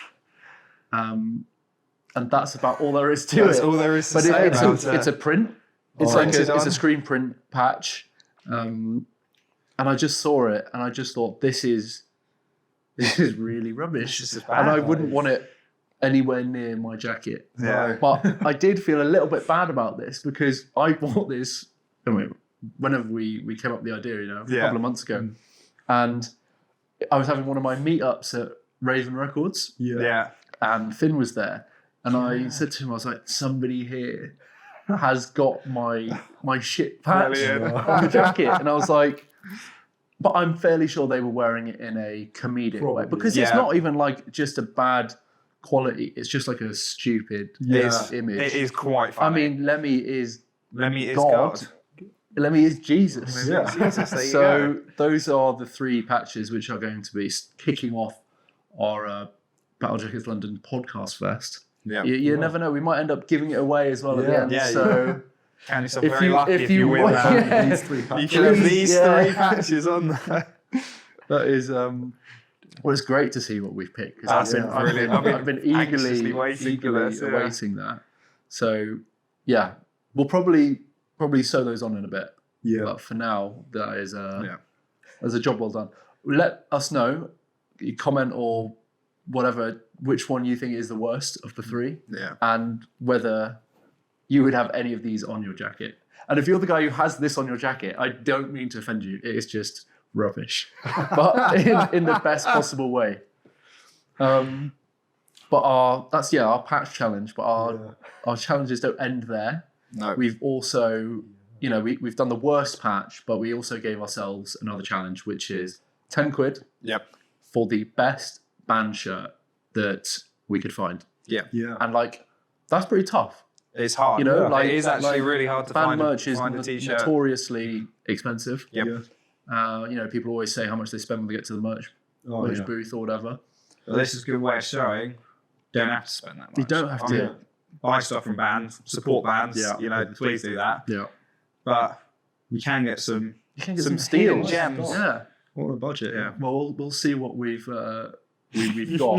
And that's about all there is to That's it. all there is to But say it's about it's it. a print. It's Oh, like printed it's a on. screen print patch. And I just saw it and I just thought this is really rubbish. This is bad. And I wouldn't want it anywhere near my jacket. Yeah. But I did feel a little bit bad about this because I bought this whenever we came up with the idea, a Yeah. couple of months ago. And I was having one of my meetups at Raven Records Yeah. and Finn was there. And I said to him, I was like, somebody here has got my shit patch Brilliant. on the jacket. And I was like, but I'm fairly sure they were wearing it in a comedic way. Probably. Because it's Yeah. not even like just a bad quality. It's just like a stupid image. It is quite funny. I mean, Lemmy is Lemmy is God. God. Lemmy is Jesus. Lemmy is Jesus, there you So go. those are the 3 patches which are going to be kicking off our Battle Jackets London podcast fest. Yeah. You never know. We might end up giving it away as well at the Yeah. end. Yeah, so And yourself If very you- lucky if if you you win want- that. Yeah. These 3 You patches. can have these Yeah. 3 patches on there. that is well, it's great to see what we've picked because That's brilliant. I've been anxiously eagerly waiting for this, yeah. awaiting that. So yeah, we'll probably sew those on in a bit. Yeah. But for now, that is that's a job well done. Let us know, you comment or whatever, which one you think is the worst of the 3, Yeah. and whether you would have any of these on your jacket. And if you're the guy who has this on your jacket, I don't mean to offend you. It is just rubbish, but in the best possible way. But our patch challenge. But our challenges don't end there. No. We've also, we've done the worst patch, but we also gave ourselves another challenge, which is £10 Yep. for the best band shirt that we could find. Yeah. And like, that's pretty tough. It's hard. You know, Yeah. like it is actually really hard to band find merch is find a t-shirt. notoriously expensive. Yep. Yeah. You know, people always say how much they spend when they get to the merch Oh, yeah. booth or whatever. But this is a good way of showing don't have to spend that much. You don't have I to. mean, buy stuff from bands, support bands. Yeah. You know, please do that. Yeah. But you can get some You can get some some hidden steals. gems. Yeah. What a budget, yeah. Well, we'll see what we've got.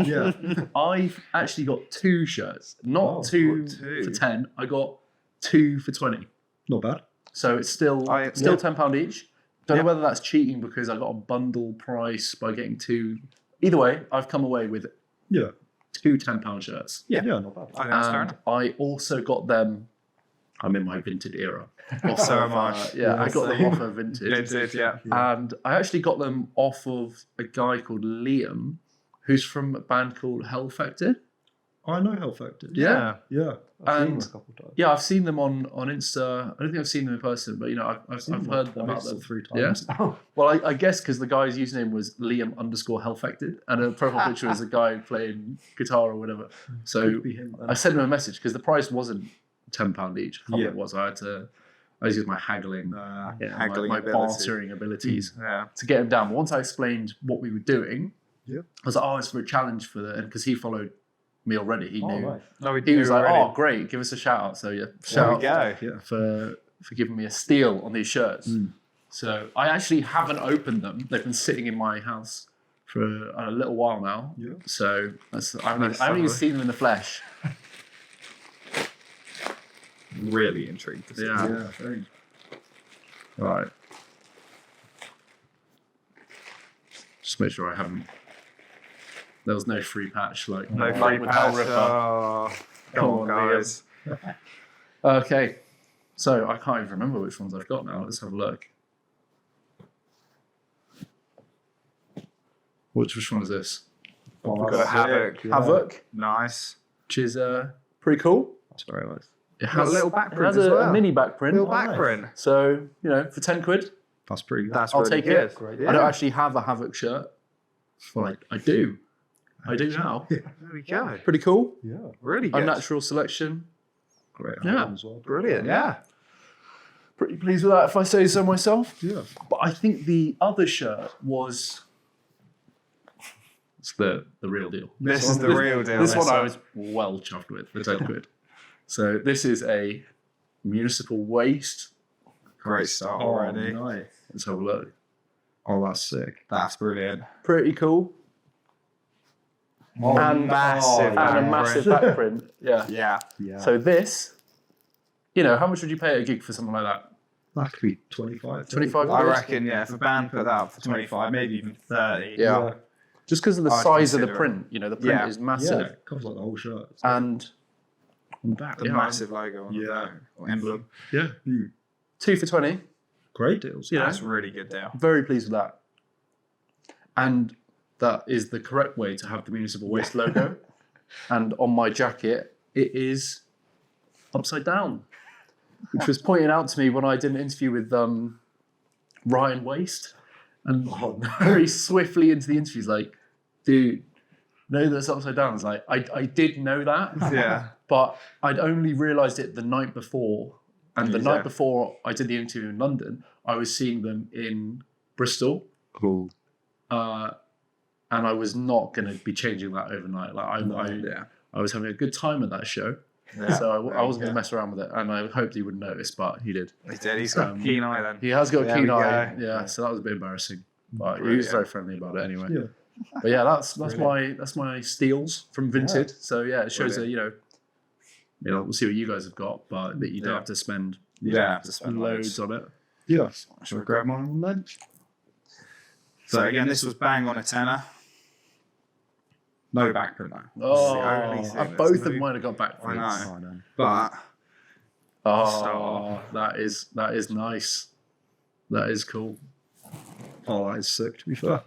Yeah. I've actually got 2 shirts, not two got 2. for 10. I got 2 for 20. Not bad. So it's still Yeah. £10 each. Don't Yeah. know whether that's cheating because I got a bundle price by getting 2. Either way, I've come away with Yeah. 2 £10 shirts. Yeah, not bad. I think that's fair And enough. I also got them. I'm in my vintage era. So am I. Yeah, I got them off of vintage. Vintage, yeah. And I actually got them off of a guy called Liam, who's from a band called Hell Affected. I know Hell Factor. Yeah. Yeah. I've seen And- them a couple of times. Yeah, I've seen them on Insta. I don't think I've seen them in person, but you know, I've Seen them heard like about twice or them. 3 Yeah. times. Well, I guess because the guy's username was Liam_Hellfected, and a profile picture was a guy playing guitar or whatever. So Could be him, then. I sent him a message because the price wasn't £10 each. I think Yeah. it was. I used my haggling, Haggling my ability. bartering abilities Yeah. to get him down. But once I explained what we were doing, Yeah. I was like, oh, it's for a challenge for the, because he followed me already. He Oh, knew. right. No, we He was like, already. oh, great, give us a shout out. So yeah, There shout we out go. Yeah. for giving me a steal on these shirts. Mm. So I actually haven't opened them. They've been sitting in my house for a little while now. Yeah. So I haven't That's even lovely. seen them in the flesh. Really intrigued to see. Yeah. Yeah, very. Right. Just make sure I haven't. There was no free patch like No like free with pass. Hell Ripper. Oh, come on, guys. Okay. So I can't even remember which ones I've got now. Let's have a look. Which one is this? Oh, We've got that's Havoc. sick, yeah. Havoc, Nice. which is pretty cool. That's very nice. It Got a little back it print has as a well. mini back print. Little back print. So, you know, for £10, That's pretty good. That's I'll really take good. it. Great. I don't actually have a Havoc shirt. Well, I do. I do now. There we go. Pretty cool. Yeah. Really good. Unnatural selection. Great. Yeah. album as well. Brilliant. Yeah. Pretty pleased with that, if I say so myself. Yeah. But I think the other shirt was. It's the real deal. This is the real deal. This one I was well chuffed with for £10. So this is a municipal waste. Great start Oh, already. nice. Let's have a look. Oh, that's sick. That's brilliant. Pretty cool. Oh, And- massive And a back massive print. back print. Yeah. Yeah. Yeah. So this, you know, how much would you pay at a gig for something like that? that could be 25. 25 I quid? reckon, yeah, if a band put that up for 25, maybe even 30. Yeah. Just because of the I'd size of the consider it. print, you know, the print Yeah. is Yeah. massive. It covers like the whole shirt. And on the back, The yeah, massive logo on Yeah. the or emblem. Yeah. Mm. 2 for 20. Great deals. Yeah. That's a really good deal. Very pleased with that. And that is the correct way to have the municipal waste logo. And on my jacket, it is upside down, which was pointed out to me when I did an interview with Ryan Waste. And very swiftly into the interview, he's like, dude, know that's upside down? I was like, I did know that, Yeah. but I'd only realised it the night before. And the Yeah. night before I did the interview in London, I was seeing them in Bristol. Cool. And I was not going to be changing that overnight. Like Yeah. I was having a good time at that show, Yeah. so I wasn't going Yeah. to mess around with it. And I hoped he wouldn't notice, but he did. He did. He's got a keen eye then. He has got a There keen we eye. go. Yeah, so that was a bit embarrassing, but he was Brilliant. very friendly about it anyway. Yeah. But yeah, that's my steals from Vinted. So yeah, it shows that Brilliant. you know we'll see what you guys have got, but that you don't Yeah. have to spend You don't have to spend loads loads. on it. Yeah. Should we grab mine on lunch? So again, this was bang on a tenner. No back print though. Oh, the only thing both that's of new. mine have got back I prints. know. I know. But Oh, that is nice. That is cool. Oh, that is sick, to be fair.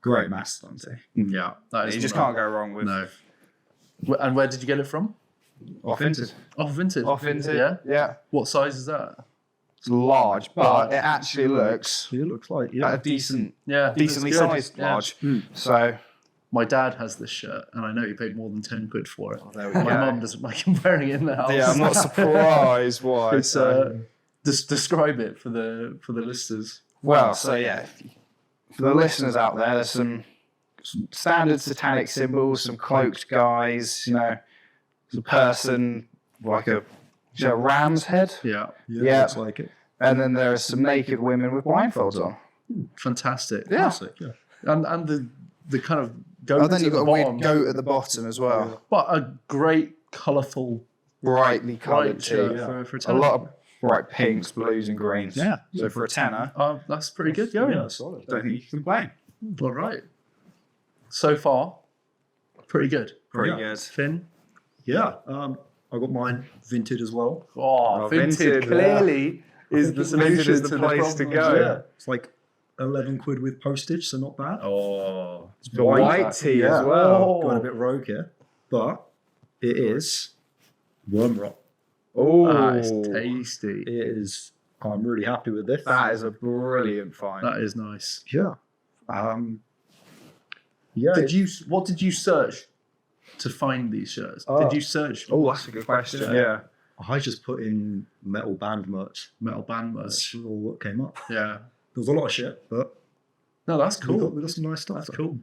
great mastodon tee. Yeah, that is. You just one can't go wrong with No. And where did you get it from? off Vinted. Off Vinted. Off Vinted. Yeah. Yeah. What size is that? It's large, but it actually looks It looks like like a decently it's good. sized Yeah. large. So My dad has this shirt, and I know he paid more than 10 quid for it. there we My go. mum doesn't like him wearing it in the house. yeah, I'm not surprised why. It's just describe it for the listeners. Well, so yeah, for the listeners out there, there's some standard satanic symbols, some cloaked guys, you know, a person like a ram's head, Yeah, Yeah. looks like it. and then there are some naked women with blindfolds on. fantastic. Yeah. Classic, yeah. And the kind of goat Oh, then at you've the got a bottom, weird goat at the bottom as well. but a great colourful Brightly coloured bright tee. shirt yeah. for a A tenner. lot of bright pinks, blues, and greens. Yeah. So for a tenner, That's pretty good going. Yeah, solid. don't think you can complain. All right. So far, pretty good. Pretty Yeah. good. Finn? Yeah, I got mine vintage as well. Oh, vintage vintage, clearly is the solution Vintage is the to place to problem. go. Yeah, it's like 11 quid with postage, so not bad. Oh, it's The white tee as well. Going a bit rogue here, but it is worm rot. Oh, that is tasty. It is. I'm really happy with this. that is a brilliant find. That is nice. Yeah. Yeah. What did you search to find these shirts? Oh. Did you search Oh, that's a good question. Yeah. I just put in metal band merch. metal band That's merch? all what came up. Yeah. There was a lot of shit, but No, that's cool. we got some nice stuff. That's though. cool.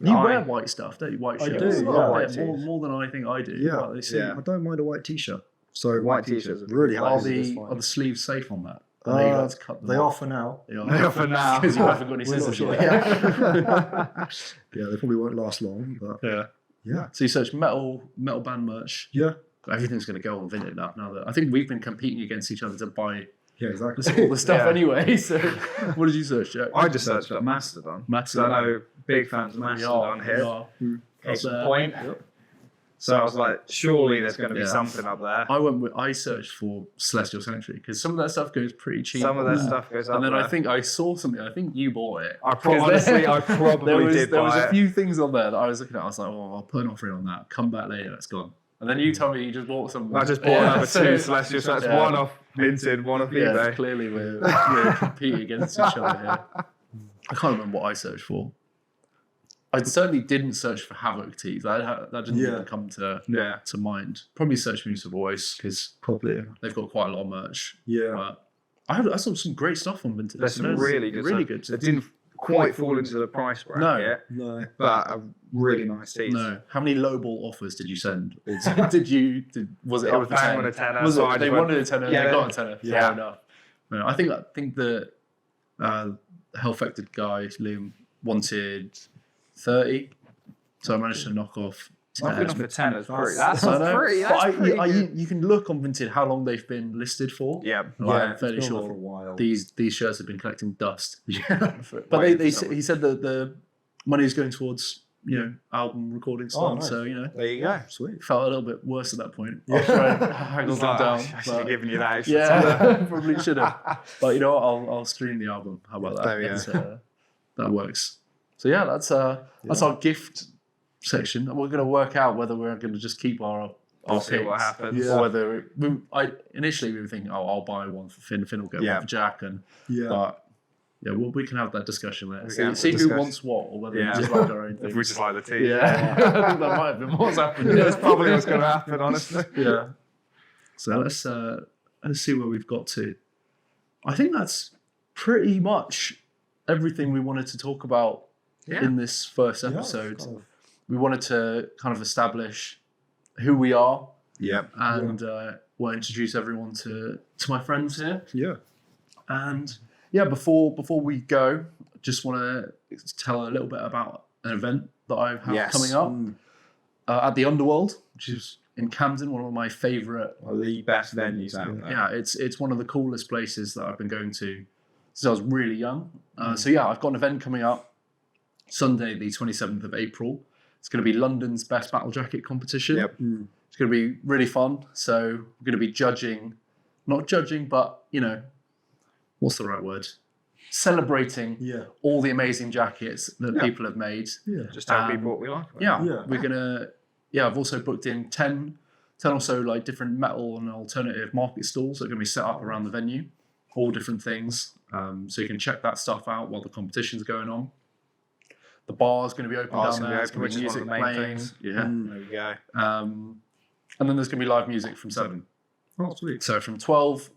You I- wear white stuff, don't you? White I shirts. do, Oh, yeah. White more, tees. more than I think I do. Yeah. But they seem- Yeah. I don't mind a white t-shirt. So White t-shirts are really Are happy with this the one. are the sleeves safe on that? Are they allowed to cut them They off? are for now. They are. They are for now. Because you haven't got any We're not scissors sure. yet. Yeah, they probably won't last long, but Yeah. yeah. So you search metal band merch. Yeah. Everything's going to go on Vinted now. Now that I think we've been competing against each other to buy Yeah, exactly. all the stuff Yeah. anyway. So what did you search, Jack? I just searched up Mastodon. So I know big fans of Mastodon here. Case in point. So I was like, surely there's going to be Yeah. something up there. I searched for Celestial Sanctuary because some of that stuff goes pretty cheap. Some of that stuff goes up And then there. I think I saw something. I think you bought it. Honestly, I probably did There was buy a it. few things on there that I was looking at. I was like, oh, I'll put an offer in on that. Come back later. It's gone. And then you told me you just bought some. I just bought another two Celestial. So that's Yeah. one off Vinted, one off Yeah, eBay. clearly we're competing against each other here. I can't remember what I searched for. I certainly didn't search for Havoc tees. That didn't Yeah. even come to Yeah. mind. Probably searched Music Voice because Probably. they've got quite a lot of merch. Yeah. But I saw some great stuff on Vinted. There's some really good really stuff. good. It didn't quite fall into the price bracket, No. but a really nice tees. No. How many lowball offers did you send? Or was it It up was for bang 10? on a tenner, Was so I it, they just went- wanted a tenner, Yeah, they got a tenner. yeah. Fair enough. No, I think the Hell-Affected guy, Liam, wanted 30. So I managed to knock off I 10. think for tenners, That's- that's I know. pretty. But That's pretty good. you can look on Vinted how long they've been listed for. Yeah. Like, Yeah, I'm fairly it's been on sure for a while. these shirts have been collecting dust. Yeah. But Wait, he someone- said that the money is going towards album recording stuff. nice. So There you go. Sweet. felt a little bit worse at that point. Yeah. After I haggled them down. I should but- have given you that extra yeah, probably should have. But you know what? I'll stream the album. How about that? There we go. That's, that works. So yeah, that's our gift section, and we're going to work out whether we're going to just keep our We'll see picks, what happens. Yeah. or whether initially we were thinking, I'll buy one for Finn. Finn will get Yeah. one for Jack, and Yeah. but yeah, we can have that discussion later. We See, can have see the who discussion. wants what, or whether Yeah. we just like our own If we things. just like the tea. Yeah, I think that might have been what's happened. That's probably what's going to happen, honestly. Yeah. So let's see where we've got to. I think that's pretty much everything we wanted to talk about Yeah. in this first Yeah, episode. kind of. We wanted to kind of establish who we are Yep. and we'll introduce everyone to my friends here. Yeah. And yeah, before we go, just want to tell a little bit about an event that I have Yes. coming up Mm. at the Underworld, which is in Camden, one of my favourite. Well, the best venues out there. Yeah, it's one of the coolest places that I've been going to since I was really young. So yeah, I've got an event coming up Sunday, the 27th of April. It's going to be London's best battle jacket competition. Yep. Mm. It's going to be really fun. So we're going to be not judging, but what's the right word? Celebrating Yeah. all the amazing jackets that Yeah. people have made. Yeah. Just tell Um, people what we like. Yeah, Yeah. we're gonna. Yeah, I've also booked in 10 or so like different metal and alternative market stalls that are going to be set up around the venue. all different things. So you can check that stuff out while the competition's going on. The bar's going to be open down there. There's going to be music playing. Yeah. There we go. And then there's going to be live music from 7. Oh, sweet. So from 12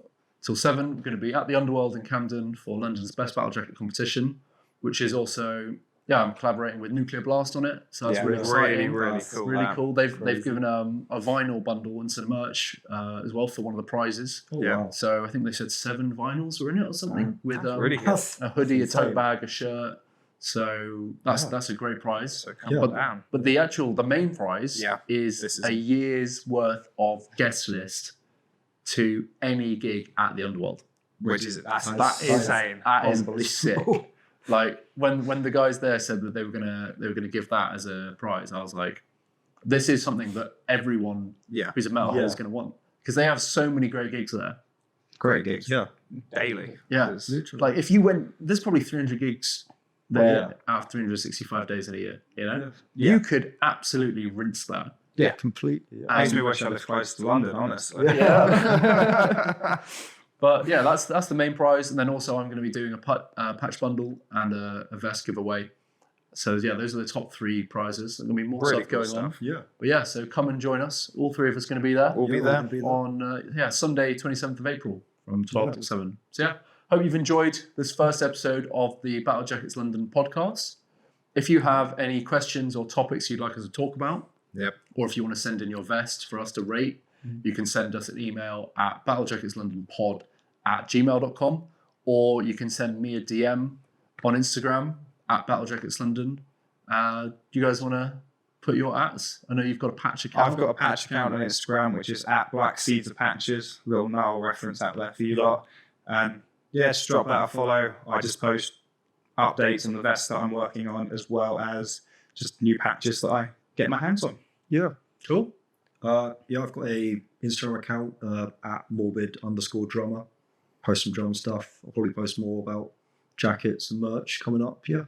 till 7, we're going to be at the Underworld in Camden for London's Best Battle Jacket competition, which is also, I'm collaborating with Nuclear Blast on it. So that's really exciting. Really That's cool. really that. cool. They've given a vinyl bundle and some merch as well for one of the prizes. Oh, Yeah. wow. So I think they said 7 vinyls were in it or something with really good. a hoodie, a tote insane. bag, a shirt. So that's a great prize. So come Yeah. on down. But the main prize This is is a year's worth of guest list to any gig at the Underworld. Which is that That's is insane. That is Unbelievable. sick. Like when the guys there said that they were gonna give that as a prize, I was like, this is something that everyone Yeah. who's a metalhead Yeah. is gonna want, because they have so many great gigs there. Great gigs. Yeah. Daily. Yeah. There's- Literally. Like if you went, there's probably 300 gigs there Yeah. out of 365 days in a year. You know, Yeah. you could absolutely rinse that. Yeah. Completely. And- Makes me wish I lived close to London, honestly. Yeah. But yeah, that's the main prize, and then also I'm going to be doing a patch bundle and a vest giveaway. So yeah, those are the top 3 prizes. There's going to be more Really stuff cool going on. stuff. Yeah. But yeah, so come and join us. All 3 of us going to be there We'll be Yeah, there. we'll be there. on Sunday, 27th of April from 12 Yeah. till 7. So yeah, hope you've enjoyed this first episode of the Battle Jackets London podcast. If you have any questions or topics you'd like us to talk about, Yep. or if you want to send in your vest for us to rate, you can send us an email at battlejacketslondonpod@gmail.com, or you can send me a DM on Instagram at battlejacketslondon. Do you guys want to put your @s? I know you've got a patch account. I've got a patch account on Instagram, which is at Black Seeds of Patches. Little Noel reference out there for you lot. And yeah, just drop that a follow. I just post updates on the vests that I'm working on, as well as just new patches that I get my hands on. Yeah. Cool. Yeah, I've got a Instagram account at Morbid_drummer. Post some drum stuff. I'll probably post more about jackets and merch coming up. Yeah.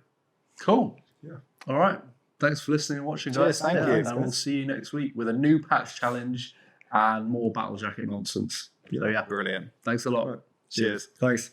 Cool. Yeah. All right. Thanks for listening and watching, guys. Cheers, thank you. And we'll see you next week with a new patch challenge and more battle jacket nonsense. So yeah, Brilliant. thanks a lot. All right. Cheers. Thanks.